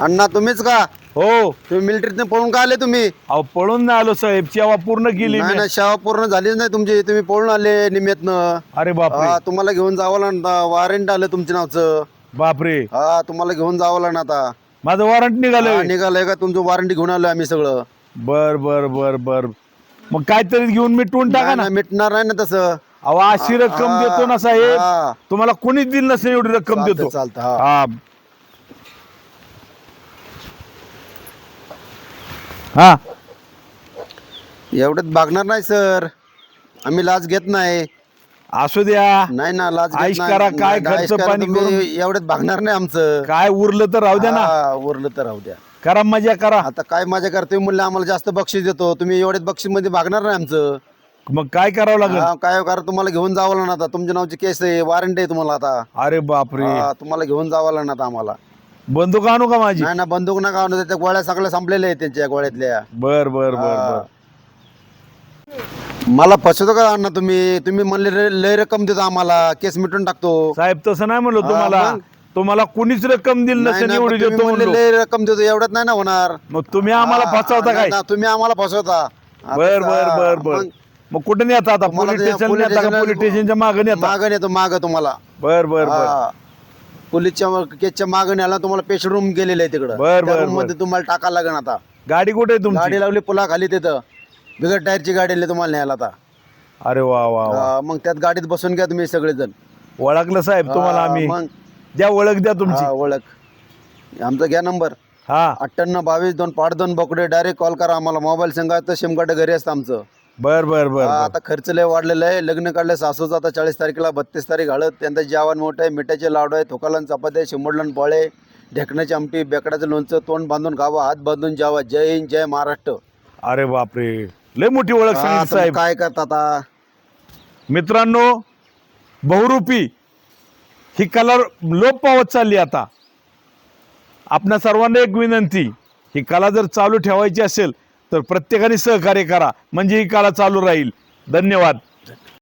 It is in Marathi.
अण्णा तुम्हीच का? हो. तुम्ही मिलिटरीतनं पळून का आले तुम्ही? अहो पळून नाही आलो साहेब, सेवा पूर्ण केली नाही मी. ना, सेवा पूर्ण झालीच नाही तुमची. तुम्ही पळून आले निमित्तनं. अरे बापरे. तुम्हाला घेऊन जावं लागणार. वॉरंट आलं तुमच्या नावचं. बापरे, तुम्हाला घेऊन जावं लागणार आता. माझं वॉरंट निघालंय. निघालंय का? तुमचं वॉरंटी घेऊन आलोय आम्ही सगळं. बर बर बर बर. मग काहीतरी घेऊन मिटवून टाका ना. नाही, मिटणार नाही ना तसं. अहो अशी रक्कम देतो ना साहेब, हा. तुम्हाला कोणीच दिली नसेल एवढी रक्कम चालतं, देतो. चालतं, हा. हा हा. एवढ्यात भागणार नाही सर. आम्ही लाच घेत नाही. असू द्या, नाही ना, लाच घेत आईश नाही. करा, काय नाही, आईश खर्च करा पाणी तुम्ही. करून. एवढ्यात भागणार नाही आमचं. काय उरलं तर राहू द्या ना. उरलं तर राहू द्या. करा मजा करा. आता काय मजा करते म्हणलं, आम्हाला जास्त बक्षीस देतो. तुम्ही एवढ्याच बक्षीस मध्ये भागणार नाही आमचं. मग काय करावं लागेल? काय करा, तुम्हाला घेऊन जावं लागणार आता. तुमच्या नावची केस आहे, वॉरंटी आहे तुम्हाला आता. अरे बापरे. तुम्हाला घेऊन जावं लागणार आता आम्हाला. बंदूक आणू का माझी? नाही ना, बंदूक नका आणू. त्या गोळ्या सगळ्या संपलेल्या आहेत त्यांच्या गोळ्यातल्या. बर बर बर बर. मला फसवतो का अण्णा तुम्ही? तुम्ही म्हणले लय रक्कम देतो आम्हाला, केस मिटून टाकतो. साहेब तसं नाही म्हणलो तुम्हाला. मग? तुम्हाला कुणीच रक्कम दिली नाही नसेल ना, एवढी मग तुम्ही देतो म्हणले म्हणलो. लय रक्कम देतो, एवढ्यात नाही ना होणार. मग तुम्ही आम्हाला फसवता काय? तुम्ही आम्हाला फसवता. बर बर बर बर. मग कुठे नेता आता? तुम्हाला पोलीस ते स्टेशन पोलीस नेता का? स्टेशनला- पोलीस स्टेशनच्या मागे नेता? मागं येतो, मागं तुम्हाला. बर बर बर. पोलीसच्या केसच्या मागं न्यायला तुम्हाला पेशंट रूम गेलेले आहे तिकडं. बर, त्या बर, room मध्ये तुम्हाला टाकायला लागेल आता. गाडी कुठे आहे तुमची? गाडी लावली पुलाखाली तिथं. बिगर टायरची गाडी आली तुम्हाला न्यायला आता. अरे वा वा वा. मग त्यात गाडीत बसून घ्या तुम्ही सगळेजण. ओळखलं साहेब तुम्हाला आम्ही. मग द्या ओळख द्या तुमची. ओळख आमचा घ्या नंबर. हा 9822 बोकडे. डायरेक्ट कॉल करा आम्हाला. मोबाईल संघा तर सिम कार्ड घरी असतं आमचं. बर बर बर. आता खर्च लय वाढलेला आहे. लग्न काढले सासूचं आता 40 तारखेला, 32 तारीख हळद. त्यांचं जेवण मोठं आहे. मिठाचे लाडू आहे, थोकालन चपाती, शिंबोडलन पोळे, ढेकण्याची आमटी, बेकडाचं लोणचं. तोंड बांधून खावा, हात बांधून जावा. जय हिंद, जय महाराष्ट्र. अरे बापरे, लय मोठी ओळख सांगितली आता साहेब. काय करता आता? मित्रांनो, बहुरूपी ही कला लोप पावत चालली आता. आपणा सर्वांना एक विनंती, ही कला जर चालू ठेवायची असेल तर प्रत्येकाने सहकार्य करा, म्हणजे ही कला चालू राहील. धन्यवाद.